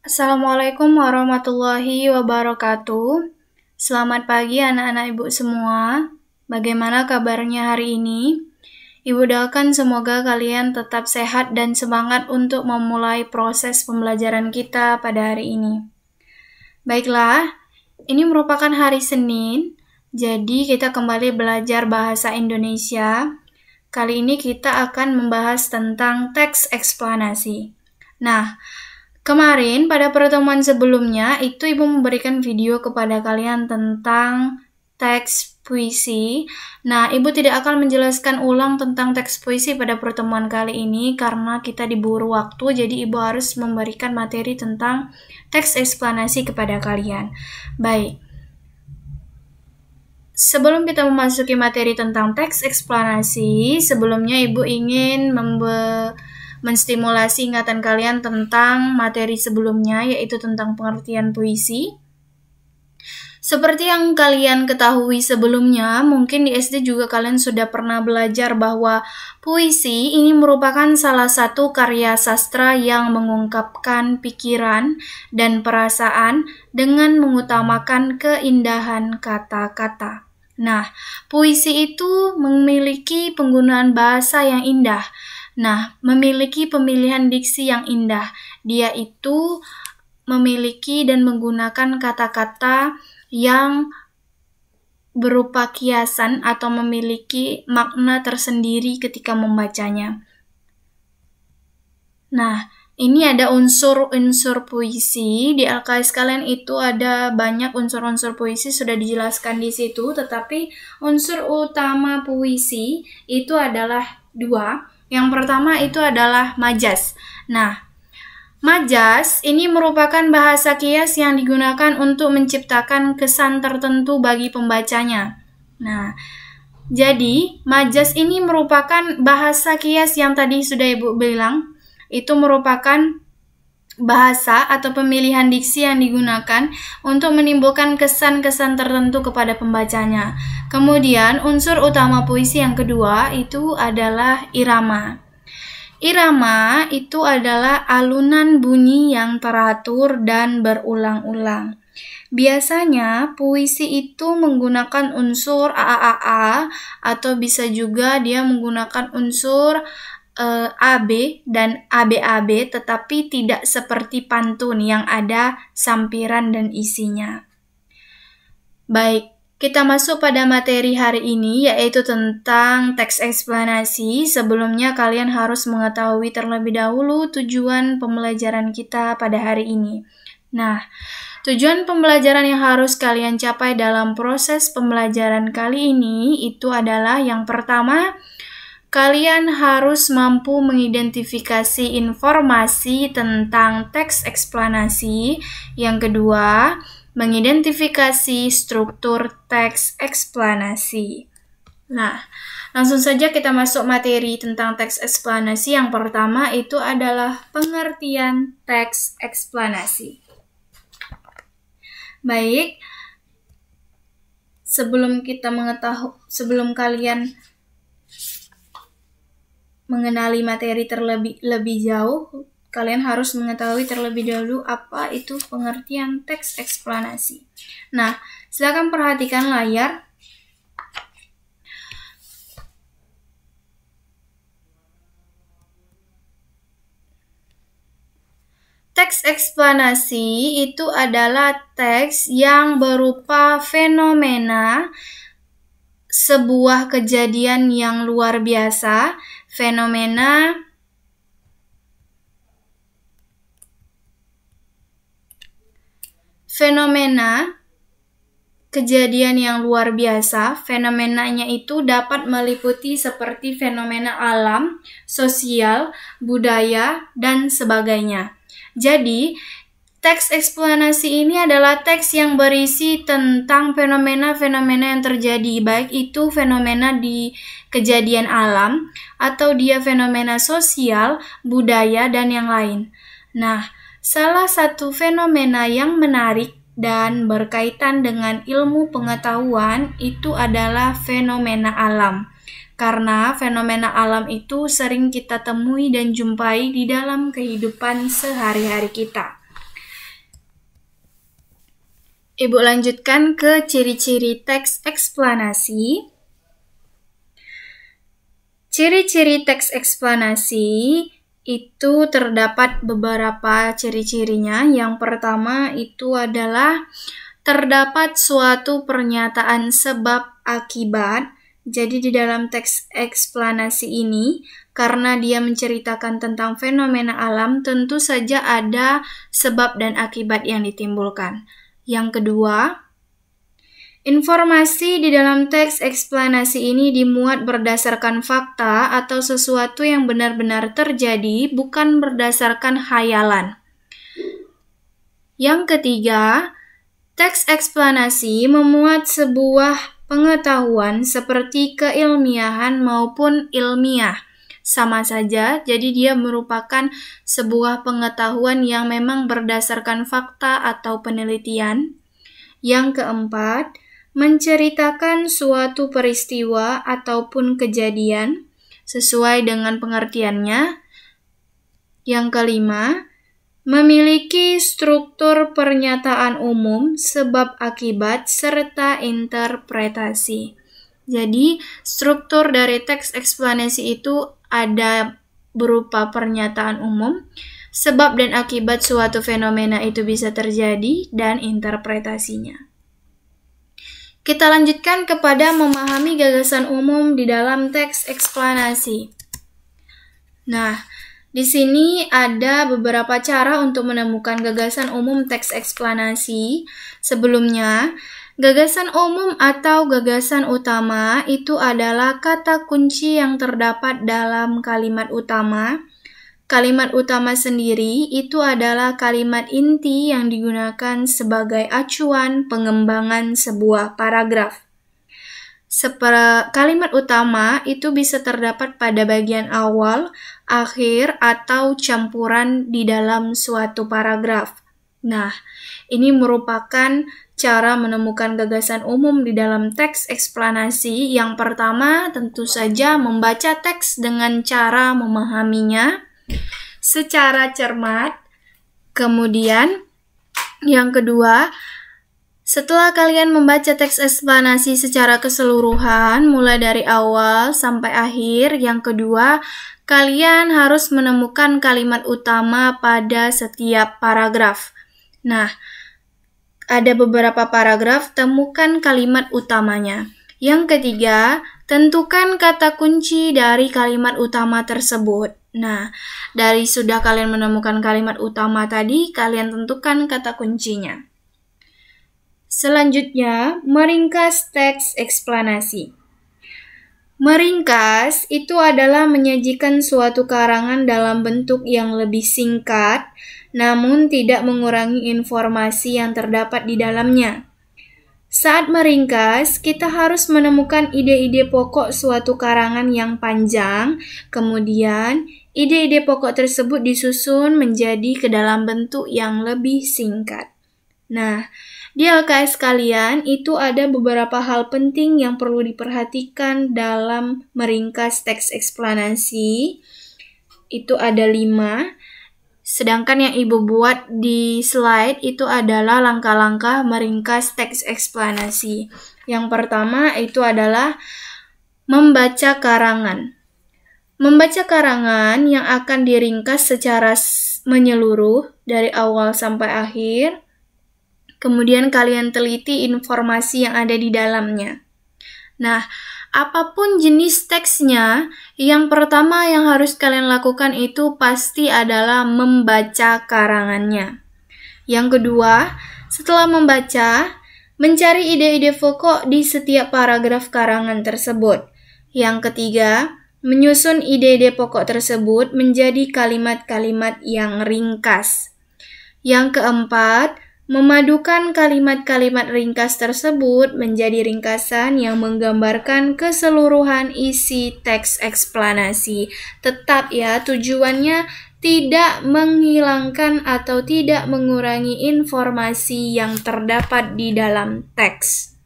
Assalamualaikum warahmatullahi wabarakatuh. Selamat pagi anak-anak ibu semua. Bagaimana kabarnya hari ini? Ibu doakan semoga kalian tetap sehat dan semangat untuk memulai proses pembelajaran kita pada hari ini. Baiklah, ini merupakan hari Senin, jadi kita kembali belajar bahasa Indonesia. Kali ini kita akan membahas tentang teks eksplanasi. Nah, kemarin pada pertemuan sebelumnya itu Ibu memberikan video kepada kalian tentang teks puisi. Nah, Ibu tidak akan menjelaskan ulang tentang teks puisi pada pertemuan kali ini karena kita diburu waktu, jadi Ibu harus memberikan materi tentang teks eksplanasi kepada kalian. Baik. Sebelum kita memasuki materi tentang teks eksplanasi, sebelumnya Ibu ingin menstimulasi ingatan kalian tentang materi sebelumnya, yaitu tentang pengertian puisi. Seperti yang kalian ketahui sebelumnya, mungkin di SD juga kalian sudah pernah belajar bahwa puisi ini merupakan salah satu karya sastra yang mengungkapkan pikiran dan perasaan dengan mengutamakan keindahan kata-kata. Nah, puisi itu memiliki penggunaan bahasa yang indah. Nah, memiliki pemilihan diksi yang indah. Dia itu memiliki dan menggunakan kata-kata yang berupa kiasan atau memiliki makna tersendiri ketika membacanya. Nah, ini ada unsur-unsur puisi. Di LKS kalian itu ada banyak unsur-unsur puisi, sudah dijelaskan di situ, tetapi unsur utama puisi itu adalah dua. Yang pertama itu adalah majas. Nah, majas ini merupakan bahasa kias yang digunakan untuk menciptakan kesan tertentu bagi pembacanya. Nah, jadi majas ini merupakan bahasa kias yang tadi sudah Ibu bilang, itu merupakan bahasa atau pemilihan diksi yang digunakan untuk menimbulkan kesan-kesan tertentu kepada pembacanya. Kemudian unsur utama puisi yang kedua itu adalah irama. Irama itu adalah alunan bunyi yang teratur dan berulang-ulang. Biasanya puisi itu menggunakan unsur AAA atau bisa juga dia menggunakan unsur AB dan ABAB, tetapi tidak seperti pantun yang ada sampiran dan isinya. Baik, kita masuk pada materi hari ini, yaitu tentang teks eksplanasi. Sebelumnya kalian harus mengetahui terlebih dahulu tujuan pembelajaran kita pada hari ini. Nah, tujuan pembelajaran yang harus kalian capai dalam proses pembelajaran kali ini itu adalah yang pertama, kalian harus mampu mengidentifikasi informasi tentang teks eksplanasi. Yang kedua, mengidentifikasi struktur teks eksplanasi. Nah, langsung saja kita masuk materi tentang teks eksplanasi. Yang pertama itu adalah pengertian teks eksplanasi. Baik, sebelum kalian mengenali materi terlebih jauh, kalian harus mengetahui terlebih dahulu apa itu pengertian teks eksplanasi. Nah, silakan perhatikan layar. Teks eksplanasi itu adalah teks yang berupa fenomena sebuah kejadian yang luar biasa, fenomena kejadian yang luar biasa. Fenomenanya itu dapat meliputi seperti fenomena alam, sosial, budaya, dan sebagainya. Jadi, teks eksplanasi ini adalah teks yang berisi tentang fenomena-fenomena yang terjadi, baik itu fenomena di kejadian alam, atau dia fenomena sosial, budaya, dan yang lain. Nah, salah satu fenomena yang menarik dan berkaitan dengan ilmu pengetahuan itu adalah fenomena alam. Karena fenomena alam itu sering kita temui dan jumpai di dalam kehidupan sehari-hari kita. Ibu lanjutkan ke ciri-ciri teks eksplanasi. Ciri-ciri teks eksplanasi itu terdapat beberapa ciri-cirinya. Yang pertama itu adalah terdapat suatu pernyataan sebab akibat. Jadi di dalam teks eksplanasi ini, karena dia menceritakan tentang fenomena alam, tentu saja ada sebab dan akibat yang ditimbulkan. Yang kedua, informasi di dalam teks eksplanasi ini dimuat berdasarkan fakta atau sesuatu yang benar-benar terjadi, bukan berdasarkan khayalan. Yang ketiga, teks eksplanasi memuat sebuah pengetahuan seperti keilmiahan maupun ilmiah. Sama saja, jadi dia merupakan sebuah pengetahuan yang memang berdasarkan fakta atau penelitian. Yang keempat, menceritakan suatu peristiwa ataupun kejadian sesuai dengan pengertiannya. Yang kelima, memiliki struktur pernyataan umum, sebab akibat, serta interpretasi. Jadi, struktur dari teks eksplanasi itu ada berupa pernyataan umum, sebab dan akibat suatu fenomena itu bisa terjadi, dan interpretasinya. Kita lanjutkan kepada memahami gagasan umum di dalam teks eksplanasi. Nah, di sini ada beberapa cara untuk menemukan gagasan umum teks eksplanasi. Sebelumnya, gagasan umum atau gagasan utama itu adalah kata kunci yang terdapat dalam kalimat utama. Kalimat utama sendiri itu adalah kalimat inti yang digunakan sebagai acuan pengembangan sebuah paragraf. Kalimat utama itu bisa terdapat pada bagian awal, akhir, atau campuran di dalam suatu paragraf. Nah, ini merupakan cara menemukan gagasan umum di dalam teks eksplanasi. Yang pertama, tentu saja membaca teks dengan cara memahaminya secara cermat. Kemudian, yang kedua, setelah kalian membaca teks eksplanasi secara keseluruhan, mulai dari awal sampai akhir, yang kedua, kalian harus menemukan kalimat utama pada setiap paragraf. Nah, ada beberapa paragraf, temukan kalimat utamanya. Yang ketiga, tentukan kata kunci dari kalimat utama tersebut. Nah, dari sudah kalian menemukan kalimat utama tadi, kalian tentukan kata kuncinya. Selanjutnya, meringkas teks eksplanasi. Meringkas itu adalah menyajikan suatu karangan dalam bentuk yang lebih singkat, namun tidak mengurangi informasi yang terdapat di dalamnya. Saat meringkas, kita harus menemukan ide-ide pokok suatu karangan yang panjang, kemudian ide-ide pokok tersebut disusun menjadi ke dalam bentuk yang lebih singkat. Nah, di LKS kalian itu ada beberapa hal penting yang perlu diperhatikan dalam meringkas teks eksplanasi. Itu ada 5. Sedangkan yang Ibu buat di slide itu adalah langkah-langkah meringkas teks eksplanasi. Yang pertama itu adalah membaca karangan. Membaca karangan yang akan diringkas secara menyeluruh dari awal sampai akhir. Kemudian kalian teliti informasi yang ada di dalamnya. Nah, apapun jenis teksnya, yang pertama yang harus kalian lakukan itu pasti adalah membaca karangannya. Yang kedua, setelah membaca, mencari ide-ide pokok di setiap paragraf karangan tersebut. Yang ketiga, menyusun ide-ide pokok tersebut menjadi kalimat-kalimat yang ringkas. Yang keempat, memadukan kalimat-kalimat ringkas tersebut menjadi ringkasan yang menggambarkan keseluruhan isi teks eksplanasi. Tetap ya, tujuannya tidak menghilangkan atau tidak mengurangi informasi yang terdapat di dalam teks.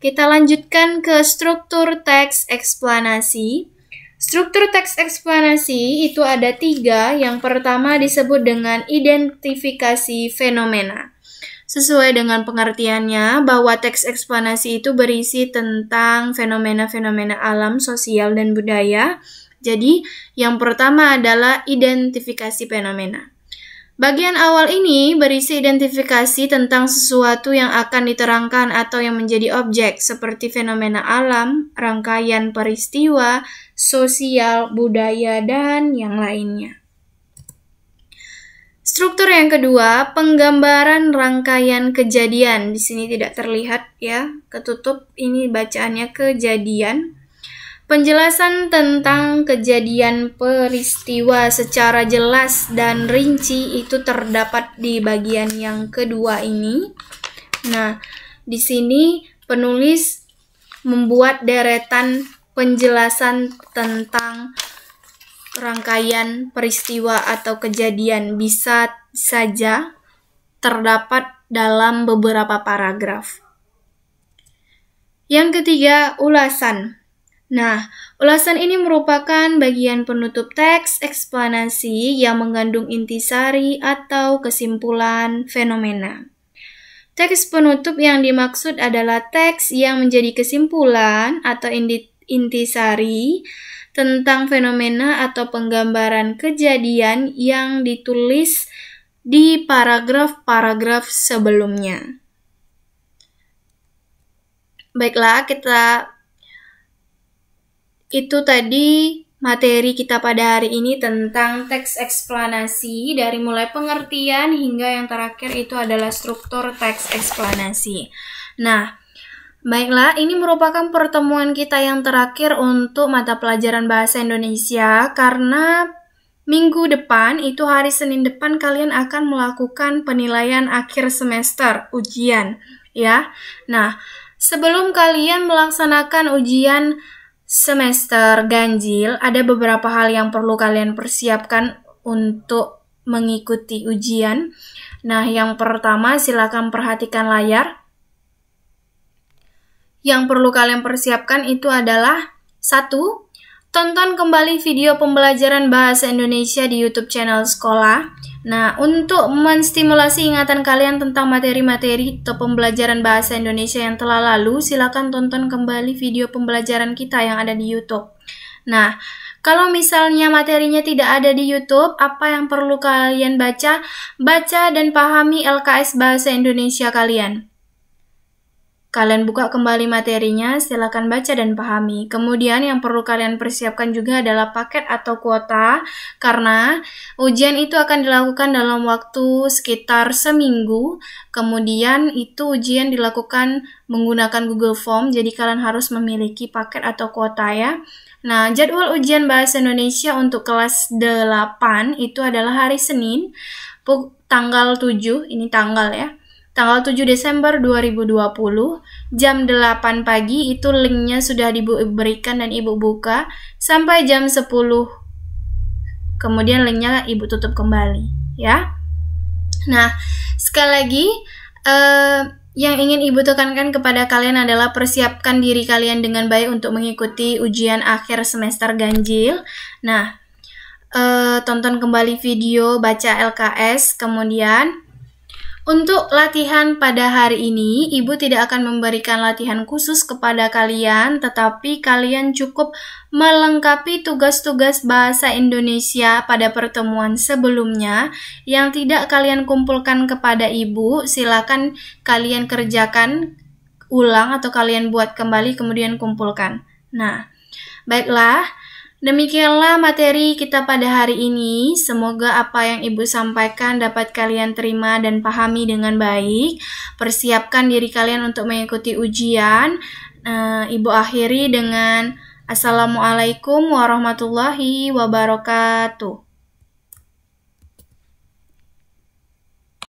Kita lanjutkan ke struktur teks eksplanasi. Struktur teks eksplanasi itu ada 3. Yang pertama disebut dengan identifikasi fenomena. Sesuai dengan pengertiannya, bahwa teks eksplanasi itu berisi tentang fenomena-fenomena alam, sosial, dan budaya. Jadi, yang pertama adalah identifikasi fenomena. Bagian awal ini berisi identifikasi tentang sesuatu yang akan diterangkan atau yang menjadi objek, seperti fenomena alam, rangkaian peristiwa, sosial, budaya, dan yang lainnya. Struktur yang kedua, penggambaran rangkaian kejadian. Di sini tidak terlihat ya, ketutup, ini bacaannya kejadian. Penjelasan tentang kejadian peristiwa secara jelas dan rinci itu terdapat di bagian yang kedua ini. Nah, di sini penulis membuat deretan penjelasan tentang rangkaian peristiwa atau kejadian, bisa saja terdapat dalam beberapa paragraf. Yang ketiga, ulasan. Nah, ulasan ini merupakan bagian penutup teks eksplanasi yang mengandung intisari atau kesimpulan fenomena. Teks penutup yang dimaksud adalah teks yang menjadi kesimpulan atau intisari tentang fenomena atau penggambaran kejadian yang ditulis di paragraf-paragraf sebelumnya. Baiklah, itu tadi materi kita pada hari ini tentang teks eksplanasi, dari mulai pengertian hingga yang terakhir itu adalah struktur teks eksplanasi. Nah, baiklah, ini merupakan pertemuan kita yang terakhir untuk mata pelajaran bahasa Indonesia, karena minggu depan, itu hari Senin depan, kalian akan melakukan penilaian akhir semester, ujian, ya. Nah, sebelum kalian melaksanakan ujian semester ganjil, ada beberapa hal yang perlu kalian persiapkan untuk mengikuti ujian. Nah, yang pertama, silakan perhatikan layar. Yang perlu kalian persiapkan itu adalah 1. Tonton kembali video pembelajaran bahasa Indonesia di YouTube channel sekolah. Nah, untuk menstimulasi ingatan kalian tentang materi-materi atau pembelajaran bahasa Indonesia yang telah lalu, silakan tonton kembali video pembelajaran kita yang ada di YouTube. Nah, kalau misalnya materinya tidak ada di YouTube, apa yang perlu kalian baca? Baca dan pahami LKS Bahasa Indonesia kalian. Kalian buka kembali materinya, silakan baca dan pahami. Kemudian yang perlu kalian persiapkan juga adalah paket atau kuota, karena ujian itu akan dilakukan dalam waktu sekitar seminggu. Kemudian itu ujian dilakukan menggunakan Google Form, jadi kalian harus memiliki paket atau kuota ya. Nah, jadwal ujian bahasa Indonesia untuk kelas 8 itu adalah hari Senin, tanggal 7, ini tanggal ya. Tanggal 7 Desember 2020, jam 8 pagi, itu linknya sudah diberikan dan Ibu buka, sampai jam 10. Kemudian linknya Ibu tutup kembali, ya. Nah, sekali lagi, yang ingin Ibu tekankan kepada kalian adalah persiapkan diri kalian dengan baik untuk mengikuti ujian akhir semester ganjil. Nah, tonton kembali video, baca LKS, kemudian untuk latihan pada hari ini, Ibu tidak akan memberikan latihan khusus kepada kalian, tetapi kalian cukup melengkapi tugas-tugas bahasa Indonesia pada pertemuan sebelumnya yang tidak kalian kumpulkan kepada Ibu. Silakan kalian kerjakan ulang atau kalian buat kembali kemudian kumpulkan. Nah, baiklah. Demikianlah materi kita pada hari ini. Semoga apa yang Ibu sampaikan dapat kalian terima dan pahami dengan baik. Persiapkan diri kalian untuk mengikuti ujian. Ibu akhiri dengan Assalamualaikum warahmatullahi wabarakatuh.